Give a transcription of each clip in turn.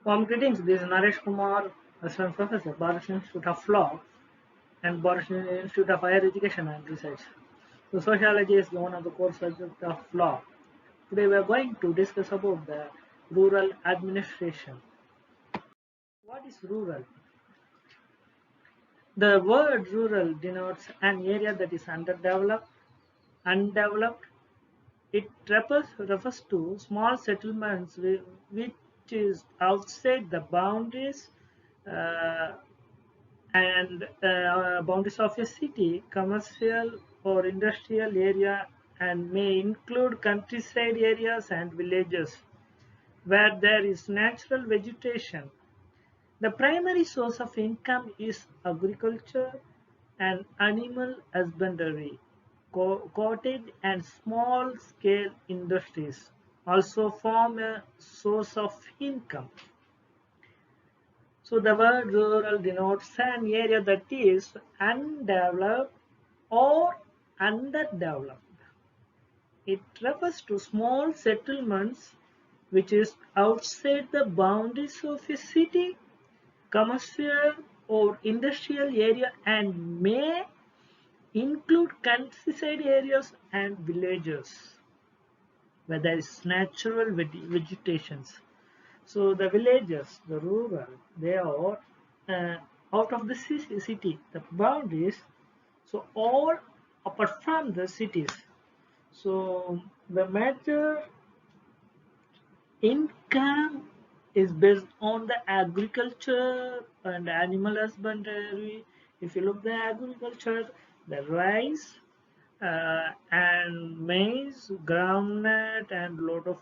Warm greetings. This is NareshKumar, Assistant Professor, Bharat Institute of Law and Bharat Institute of Higher Education and Research. So, sociology is one of the core subjects of law. Today, we are going to discuss about the rural administration. What is rural? The word rural denotes an area that is undeveloped. It refers to small settlements which is outside the boundaries uh, boundaries of a city, commercial or industrial area, and may include countryside areas and villages where there is natural vegetation. The primary source of income is agriculture and animal husbandry. Cottage and small scale industries also form a source of income. So the word rural denotes an area that is undeveloped or underdeveloped. It refers to small settlements which is outside the boundaries of a city, commercial or industrial area and may include countryside areas and villages where there is natural vegetations. So the villages, the rural, they are uh, out of the city, the boundaries. So all apart from the cities. So the major income is based on the agriculture and animal husbandry. If you look the agriculture, the rice and maize, groundnut, and lot of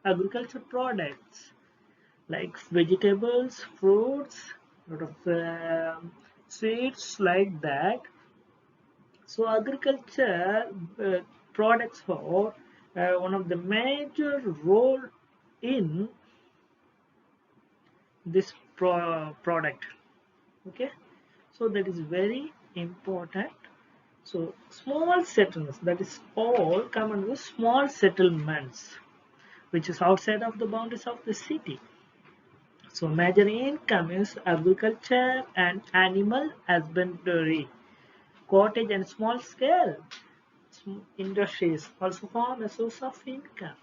agriculture products like vegetables, fruits, lot of sweets like that. So agriculture products are one of the major role in this product. Okay, so that is very important. So small settlements, that is all come under small settlements, which is outside of the boundaries of the city. So major income is agriculture and animal husbandry. Cottage and small scale industries also form a source of income.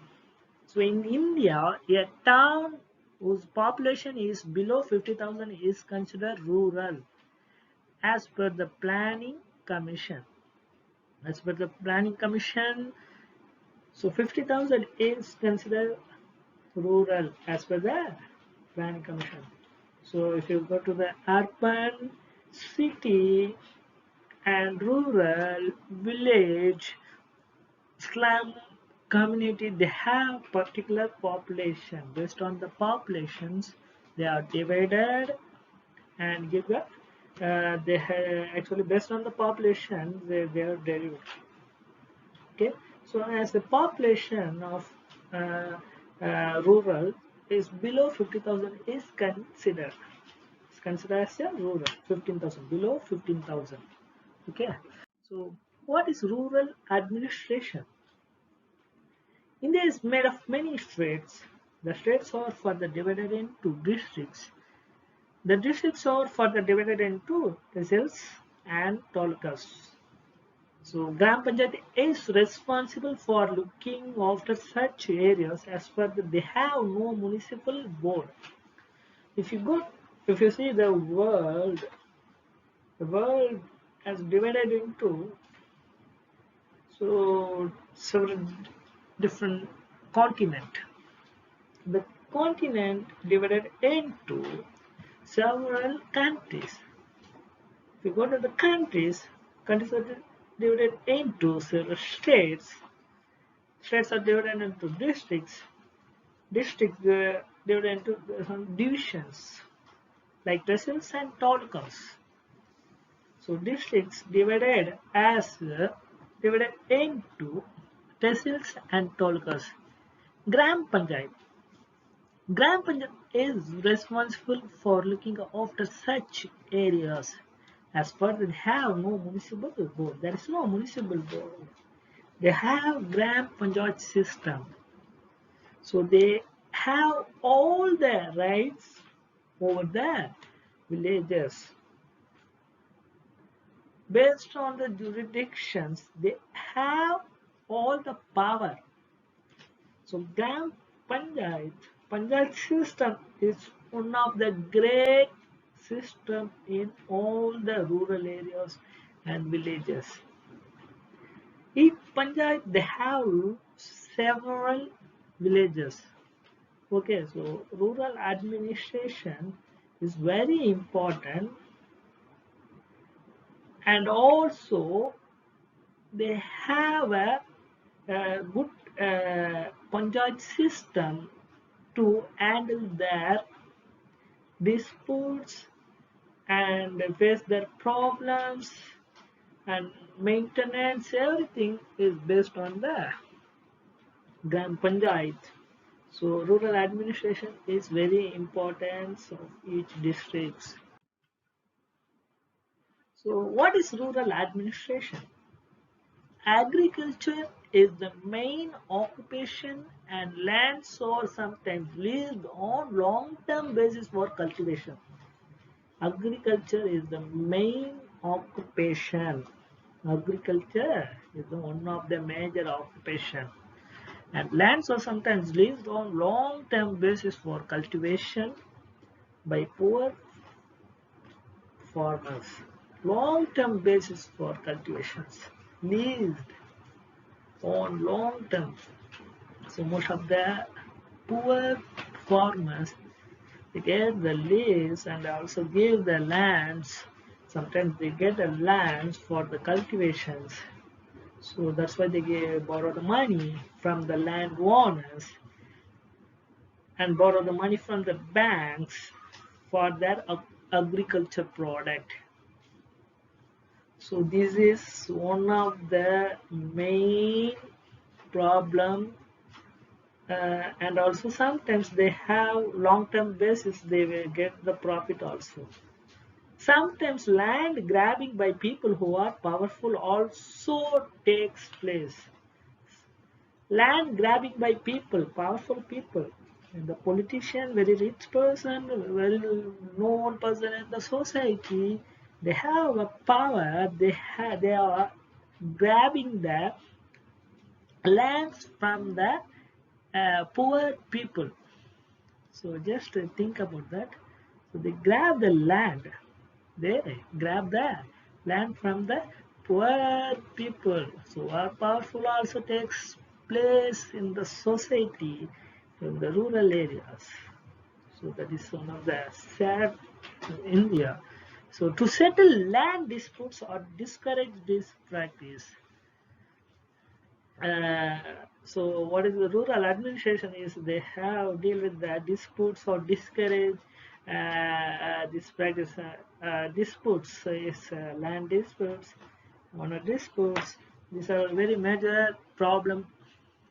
So in India, a town whose population is below 50,000 is considered rural as per the Planning Commission. As per the Planning Commission, so 50,000 is considered rural as per the Planning Commission. So if you go to the urban, city and rural, village, slum community, they have particular population. Based on the populations, they are divided and given. They have actually based on the population, they are derived. Okay, so as the population of rural is below 50,000 is considered. It's considered as a rural 15,000 below 15,000. Okay, so what is rural administration? India is made of many states. The states are further divided into districts. The districts are further divided into tehsils and talukas. So Gram Panchayat is responsible for looking after such areas as per they have no municipal board. If you go, if you see the world has divided into so several different continent. The continent divided into several countries. If you go to the countries are divided into several states. States are divided into districts. Districts divided into some divisions like tehsils and talukas. So districts divided into tehsils and talukas. Gram Panchayat. Gram Panchayat is responsible for looking after such areas. As per they have no municipal board. There is no municipal board. They have Gram Panchayat system. So they have all the rights over the villages. Based on the jurisdictions, they have all the power. So Panchayat system is one of the great system in all the rural areas and villages. In Panchayat, they have several villages. Okay, so rural administration is very important, and also they have a good Panchayat system to handle their disputes and face their problems, and maintenance, everything is based on the Gram Panchayat. So rural administration is very important of each district. So what is rural administration? Agriculture is the main occupation and lands are sometimes leased on long-term basis for cultivation. Agriculture is the main occupation. Agriculture is one of the major occupation, and lands are sometimes leased on long-term basis for cultivation by poor farmers. Long-term basis for cultivations, leased on long term. So most of the poor farmers, they get the lease and also give the lands. Sometimes they get the lands for the cultivations. So that's why they borrow the money from the landowners and borrow the money from the banks for their agriculture product. So this is one of the main problem, and also sometimes they have long-term basis, they will get the profit also. Sometimes land grabbing by people who are powerful also takes place. Land grabbing by people, powerful people, and the politician, very rich person, well-known person in the society, they have a power. They are grabbing the lands from the poor people. So just think about that. So they grab the land. They grab the land from the poor people. So our powerful also takes place in the society, in the rural areas. So that is one of the sad in India. So to settle land disputes or discourage this practice, uh, so what is the rural administration is they have deal with the disputes or discourage this practice. Disputes is land disputes, owner disputes. These are very major problem.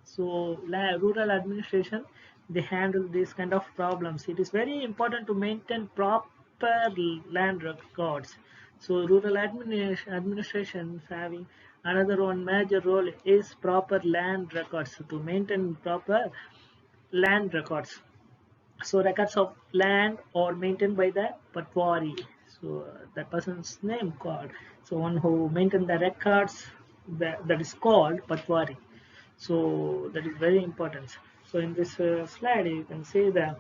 So rural administration, they handle these kind of problems. It is very important to maintain proper land records. So rural administration having another one major role is proper land records, to maintain proper land records. So records of land are maintained by the patwari. So that person's name called. So one who maintain the records, that is called patwari. So that is very important. So in this slide, you can see that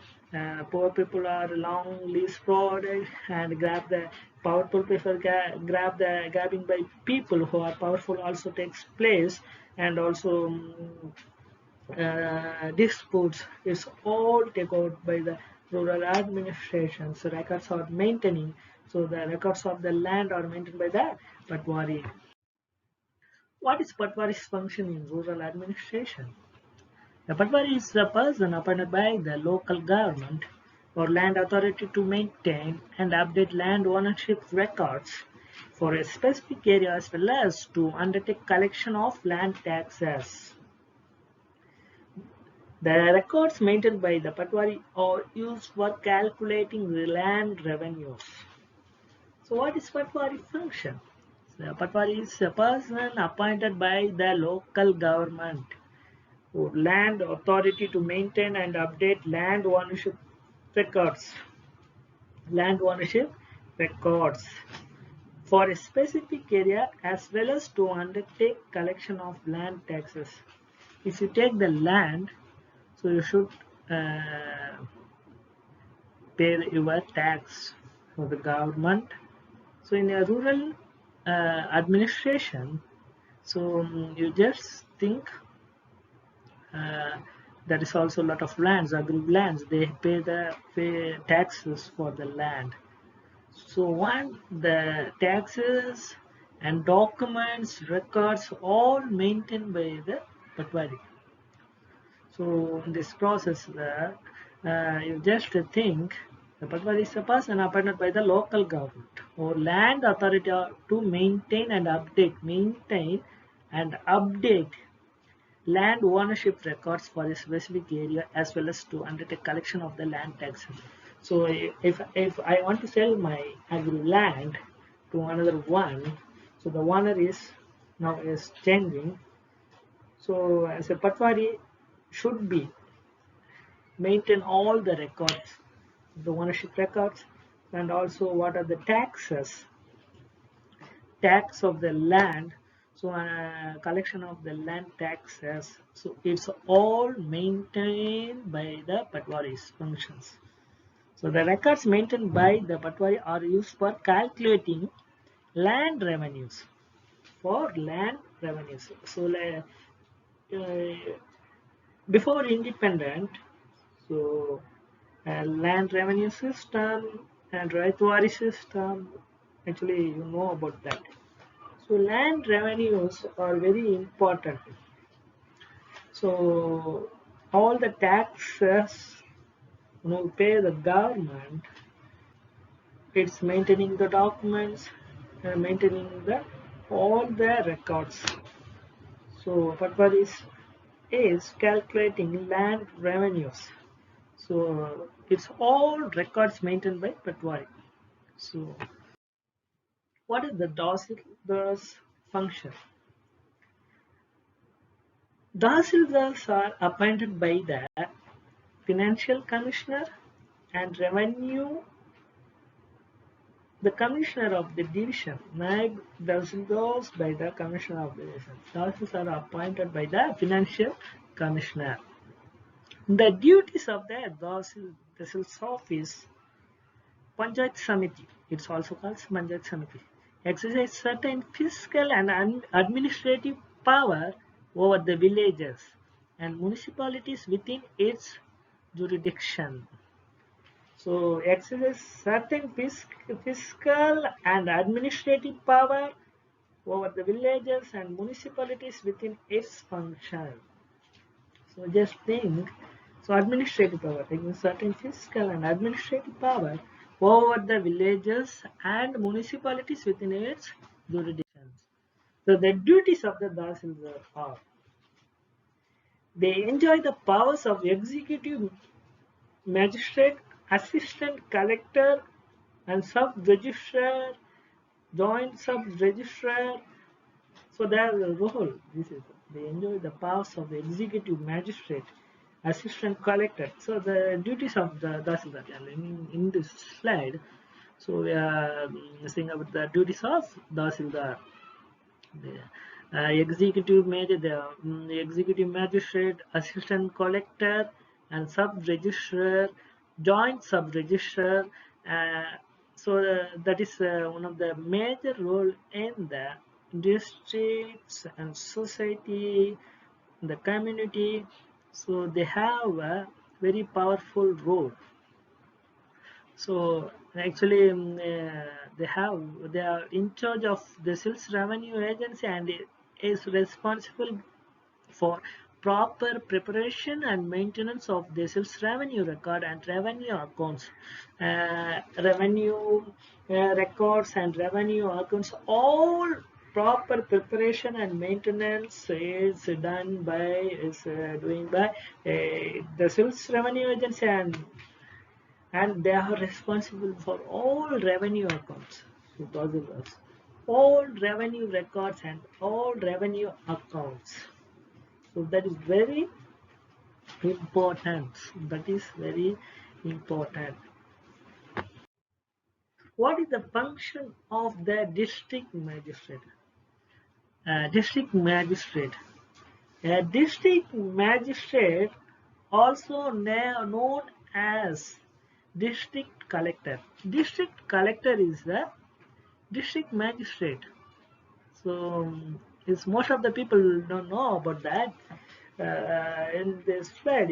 poor people are long lease product and grab the powerful people grab the grabbing by people who are powerful also takes place, and also disputes is all taken out by the rural administration. So records are maintaining. So the records of the land are maintained by the patwari. What is patwari's function in rural administration? The patwari is the person appointed by the local government or land authority to maintain and update land ownership records for a specific area, as well as to undertake collection of land taxes. The records maintained by the patwari are used for calculating the land revenues. So what is patwari function? The patwari is a person appointed by the local government Land authority to maintain and update land ownership records. Land ownership records for a specific area as well as to undertake collection of land taxes. If you take the land, so you should pay your tax for the government. So in a rural administration, so you just think uh, there is also a lot of lands, agri lands. They pay taxes for the land. So one, the taxes and documents, records, all maintained by the Patwari. So in this process, you just think the Patwari is a person appointed by the local government or land authority to maintain and update land ownership records for a specific area as well as to undertake collection of the land taxes. So if I want to sell my agri land to another one, so the owner is now is changing. So as a patwari should be maintain all the records, the ownership records, and also what are the tax of the land, so collection of the land taxes, so it's all maintained by the patwari's functions. So the records maintained by the patwari are used for calculating land revenues, so before independent, so land revenue system and Raitwari system, actually you know about that. So land revenues are very important. So all the taxes pay the government. It's maintaining the documents, maintaining the all the records. So Patwari is calculating land revenues. So it's all records maintained by Patwari. So what is the Tahsildar's function? Tahsildars are appointed by the Financial Commissioner and Revenue, the Commissioner of the Division. Naib Tahsildars by the Commissioner of the Division. Tahsildars are appointed by the Financial Commissioner. The duties of the Tahsildar's office, Panchayat Samiti, it's also called Panchayat Samiti, exercise certain fiscal and administrative power over the villages and municipalities within its jurisdiction. So exercise certain fiscal and administrative power over the villages and municipalities within its function. So just think, so administrative power, taking certain fiscal and administrative power over the villages and municipalities within its jurisdictions. So the duties of the Tahsildar are, they enjoy the powers of executive magistrate, assistant collector, and sub-registrar, joint sub-registrar. So their role, this is, they enjoy the powers of the executive magistrate, assistant collector. So the duties of the Tahsildar, in this slide, so we are seeing about the duties of Tahsildar. The the executive magistrate, assistant collector, and sub-registrar, joint sub-registrar. That is one of the major role in the districts and society, the community. So they have a very powerful role. So actually, they are in charge of the sales revenue agency and is responsible for proper preparation and maintenance of the sales revenue record and revenue accounts. Revenue records and revenue accounts, all proper preparation and maintenance is doing by the sales revenue agency, and they are responsible for all revenue accounts. So all revenue records and all revenue accounts. So that is very Importance. That is very important. What is the function of the district magistrate? District magistrate. A district magistrate, also known as district collector. District collector is the district magistrate. So, is most of the people don't know about that. In this slide,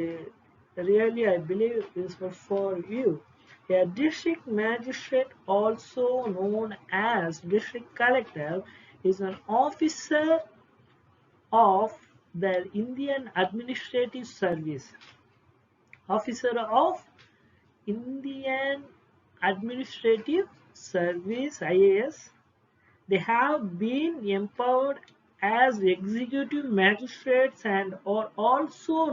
really, I believe this was for you. A district magistrate, also known as district collector, is an officer of the Indian Administrative Service. Officer of Indian Administrative Service (IAS). They have been empowered as executive magistrates and also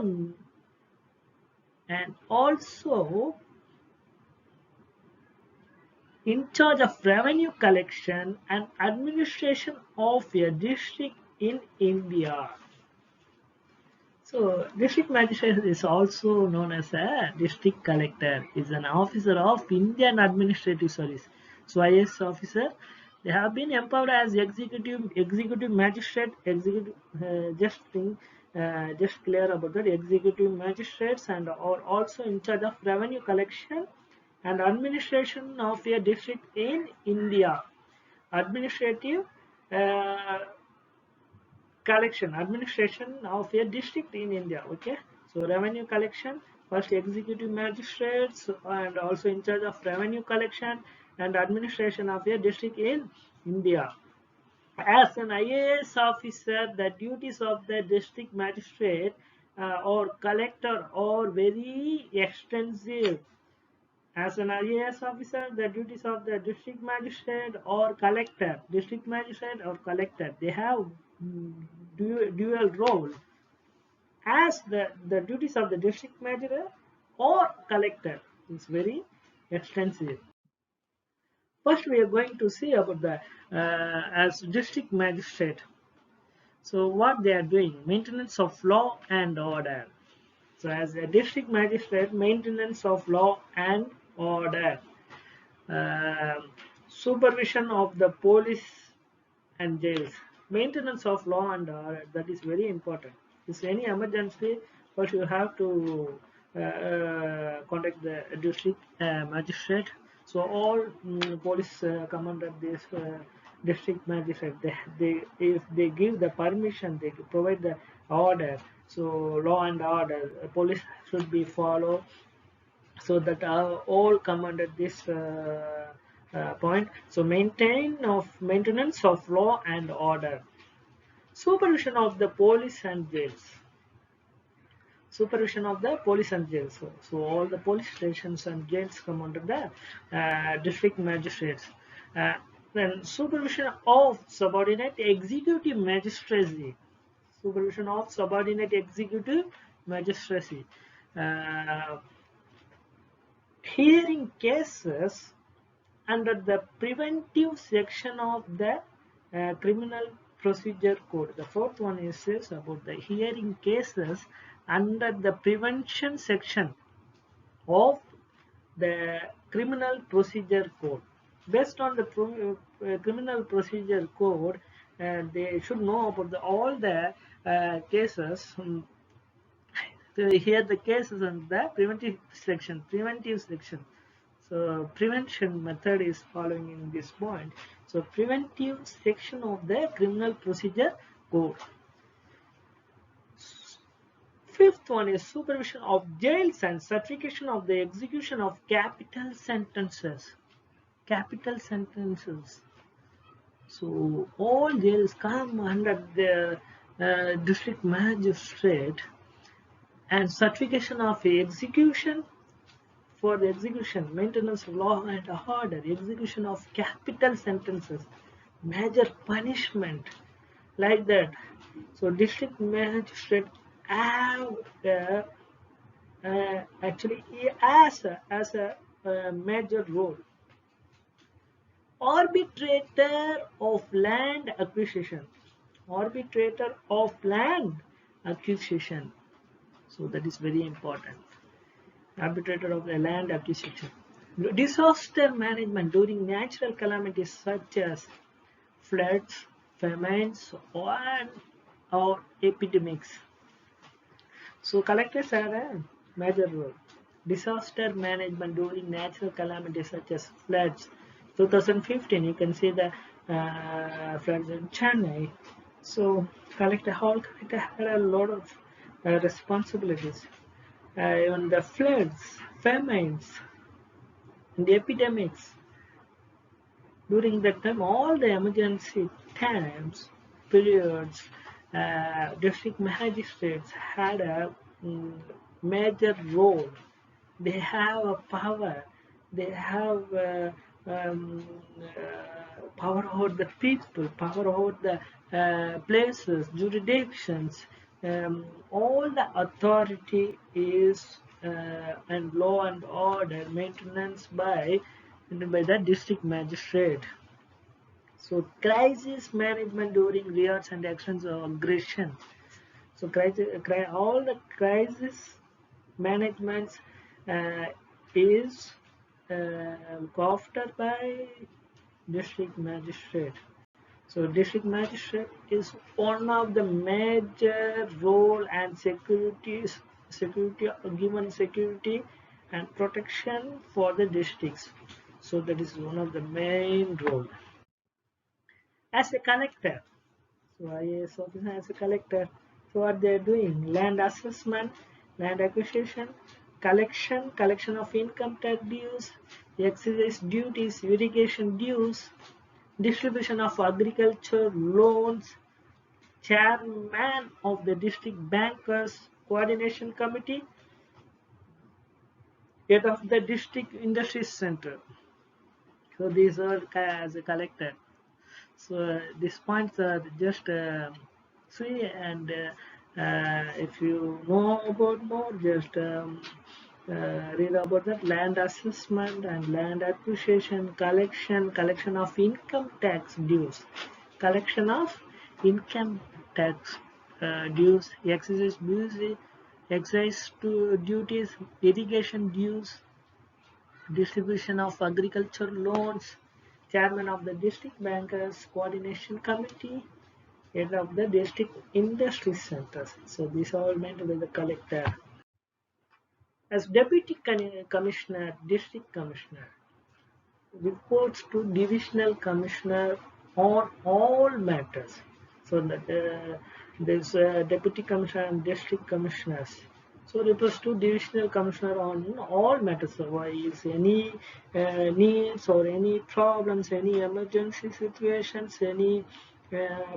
in charge of revenue collection and administration of a district in India. So, district magistrate is also known as a district collector. Is an officer of Indian Administrative Service. So, IAS officer, they have been empowered as executive magistrate. Just clear about that. Executive magistrates and are also in charge of revenue collection and administration of a district in India. Administrative. Collection administration of a district in India. Okay, so revenue collection, first executive magistrates and also in charge of revenue collection and administration of a district in India. As an IAS officer, the duties of the district magistrate or collector are very extensive. As an IAS officer, the duties of the district magistrate or collector, they have dual role as the duties of the district magistrate or collector is very extensive. First, we are going to see about the as district magistrate. So, what they are doing, maintenance of law and order. So, as a district magistrate, maintenance of law and order. Supervision of the police and jails, maintenance of law and order, that is very important. If any emergency, first you have to contact the district magistrate. So all police come under this district magistrate. If they give the permission, they provide the order. So law and order, police should be followed, so that all come under this point. So maintenance of law and order. Supervision of the police and jails. Supervision of the police and jails. So all the police stations and jails come under the district magistrates. Then supervision of subordinate executive magistracy. Supervision of subordinate executive magistracy. Hearing cases under the preventive section of the criminal procedure code. The fourth one is about the hearing cases under the prevention section of the criminal procedure code. Based on the criminal procedure code, they should know about all the cases. To hear the cases in the preventive section. So prevention method is following in this point. So preventive section of the criminal procedure code. Fifth one is supervision of jails and certification of the execution of capital sentences. So all jails come under the district magistrate, and certification of execution, for the execution, maintenance of law and order, execution of capital sentences, major punishment, like that. So district magistrate have actually as a major role. Arbitrator of land acquisition. So that is very important. Arbitrator of the land acquisition. Disaster management during natural calamities such as floods, famines, or epidemics. So collectors have a major role. Disaster management during natural calamities such as floods. 2015, you can see the floods in Chennai. So collector had a lot of responsibilities. On the floods, famines, and the epidemics. During that time, all the emergency times, periods, district magistrates had a major role. They have a power. They have power over the people, power over the places, jurisdictions. All the authority is and law and order maintenance by the district magistrate. So crisis management during riots and actions of aggression. So all the crisis management uh, is after by district magistrate. So district magistrate is one of the major role and security given security and protection for the districts. So that is one of the main role. As a collector, so IAS officer as a collector, so what they are doing? Land assessment, land acquisition, collection of income tax dues, excise duties, irrigation dues, distribution of agriculture loans, chairman of the district bankers coordination committee, head of the district industry center. So these are as a collector. So these points are just see, and if you know about more, just read about that land assessment and land acquisition, collection of income tax dues, collection of income tax dues, excise duties, irrigation dues, distribution of agriculture loans, chairman of the district bankers coordination committee, head of the district industry centers. So these are all meant by the collector. As deputy commissioner, district commissioner reports to divisional commissioner on all matters. So that there's deputy commissioner and district commissioners. So reports to divisional commissioner on all matters. So why is any needs or any problems, any emergency situations, any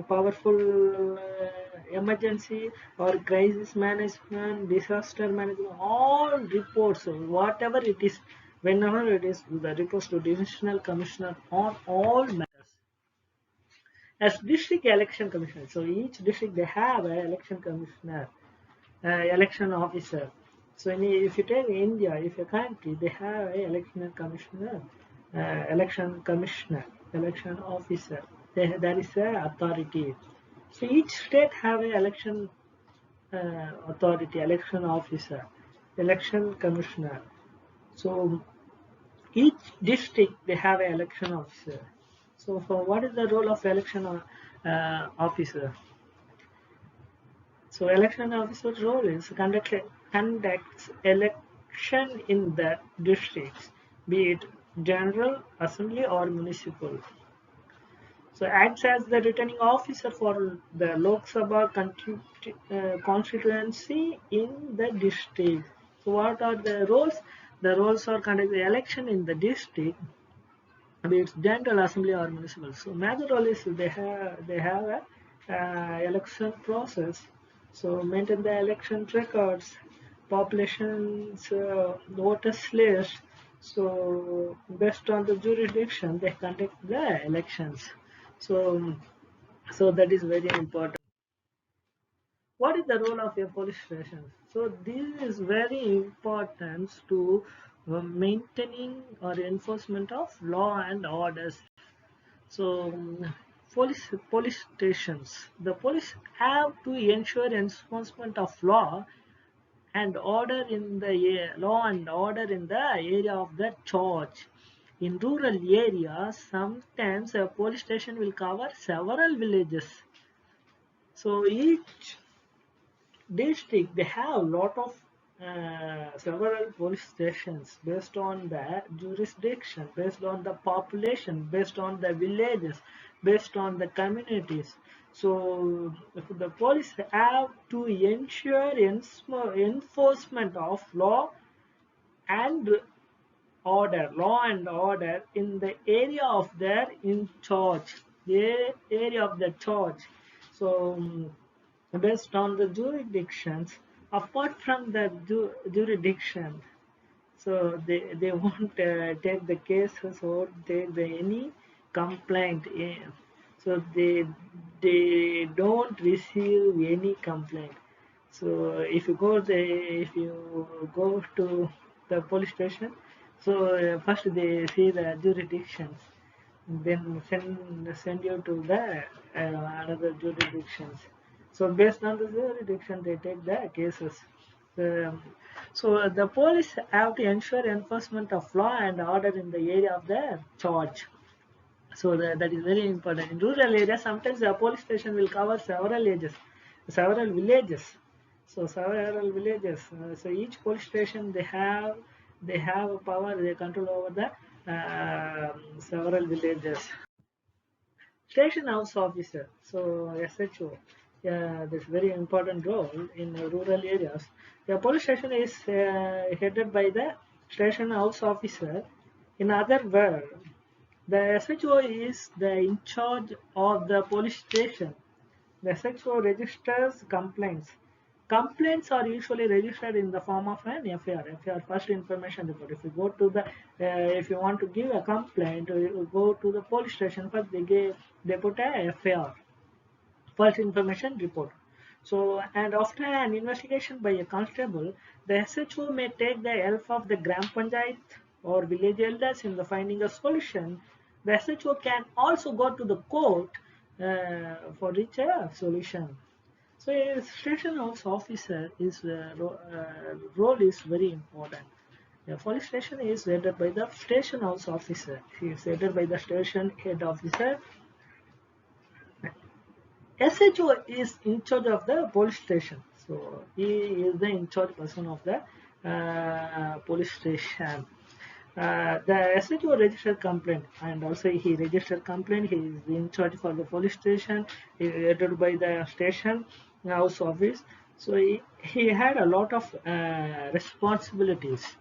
powerful emergency or crisis management, disaster management, all reports, whatever it is, whenever it is, the reports to divisional commissioner on all matters. As district election commissioner, so each district they have an election commissioner, election officer. So if you take India, if a country, they have an election commissioner, election officer. There is a authority. So each state have an election authority, election officer, election commissioner. So each district they have an election officer. So for what is the role of election officer? So election officer's role is conducts election in the districts, be it general, assembly or municipal. So acts as the returning officer for the Lok Sabha constituency in the district. So what are the roles? The roles are conduct the election in the district, be it general assembly or municipal. So major role is they have a election process. So maintain the election records, populations, voters list. So based on the jurisdiction, they conduct the elections. So so that is very important. What is the role of a police station? So this is very important to maintaining or enforcement of law and orders. So police stations. The police have to ensure enforcement of law and order in the law and order in the area of the church. In rural areas, sometimes a police station will cover several villages. So each district they have a lot of several police stations based on the jurisdiction, based on the population, based on the villages, based on the communities. So the police have to ensure enforcement of and law and order in the area of their in charge, the area of the charge. So based on the jurisdictions, apart from the jurisdiction, so they won't take the cases or take any complaint. So they don't receive any complaint. So if you go to the police station, so first they see the jurisdictions, then send you to the another jurisdictions. So based on the jurisdiction, they take the cases. Um, so the police have to ensure enforcement of law and order in the area of the charge. So that is very important. In rural areas, sometimes the police station will cover several villages. So several villages. So each police station they have a power, they control over the several villages. Station house officer, so SHO, yeah, that's very important role in rural areas. The police station is headed by the station house officer. In other words, the SHO is the in charge of the police station. The SHO registers complaints. Complaints are usually registered in the form of an FIR, first information report. If you go to the, if you want to give a complaint, you go to the police station. First, they put a FIR, first information report. So, and after an investigation by a constable, the SHO may take the help of the Gram Panchayat or village elders in the finding a solution. The SHO can also go to the court for reach a solution. So a station house officer is role is very important. The police station is headed by the station house officer. He is headed by the station head officer. SHO is in charge of the police station. So he is the in charge person of the police station. The SHO registered complaint, and also he registered complaint. He is in charge for the police station. He is headed by the station house office. So he had a lot of responsibilities.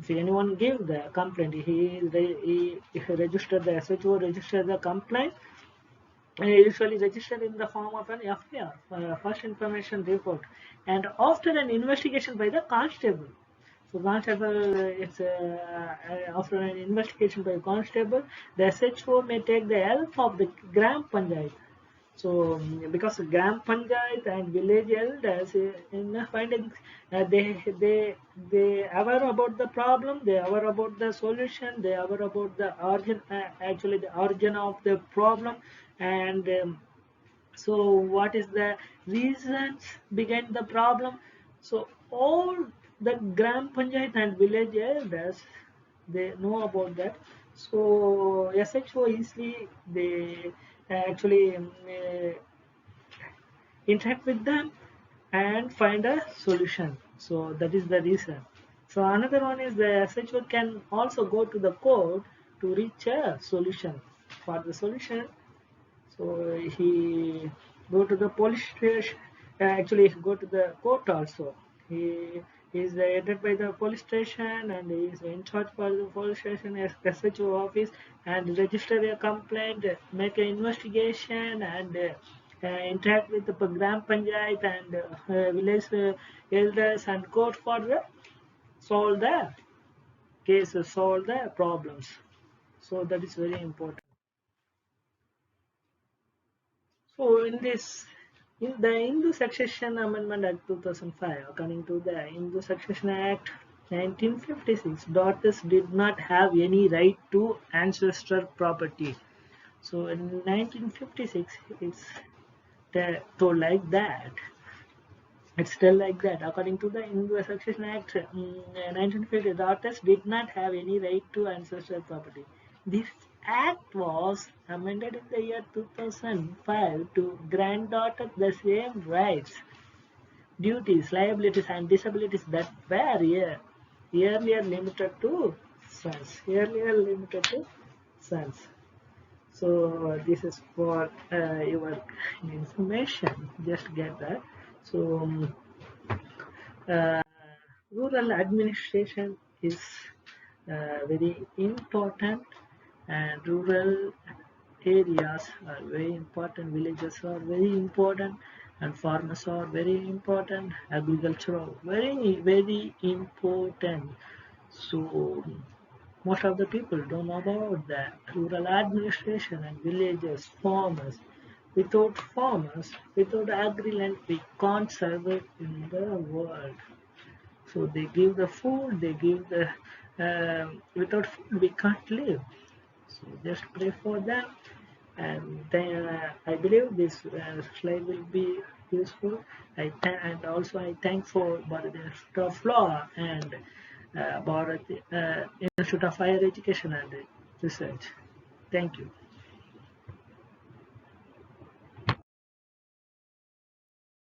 If anyone give the complaint, he registered the SHO registered the complaint, usually registered in the form of an FIR, first information report, and after an investigation by the constable. So constable, after an investigation by constable, the SHO may take the help of the Gram Panchayat. So because Gram Panchayat and village elders in the findings, they aware about the problem, they aware about the solution, they aware about the origin, actually the origin of the problem, and so what is the reasons behind the problem. So all the Gram Panchayat and village elders, they know about that. So SHO easily they actually interact with them and find a solution. So that is the reason. So another one is the SHO can also go to the court to reach a solution. For the solution, so he go to the police station. Actually, he go to the court also. He is headed by the police station and he is in charge for the police station SHO office and register a complaint, make an investigation, and interact with the Gram Panchayat and village elders and court for the solve the cases, solve the problems. So that is very important. So in the Hindu Succession Amendment Act 2005, according to the Hindu Succession Act 1956, daughters did not have any right to ancestral property. So in 1956, it's told like that. It's still like that. According to the Hindu Succession Act, 1950, the daughters did not have any right to ancestral property. This act was amended in the year 2005 to grant daughters the same rights, duties, liabilities, and disabilities that were earlier limited to sons. Earlier limited to sons. So this is for your information. Just get that. So. Uh, Rural administration is very important, and rural areas are very important, villages are very important, and farmers are very important, agriculture are very, very important. So most of the people don't know about that. Rural administration and villages, farmers. Without farmers, without agri-land, we can't survive in the world. So they give the food, they give the without food we can't live. So just pray for them, and then I believe this slide will be useful. And also I thank for Bharat Institute of Law and Bharat Institute of Higher Education and Research. Thank you.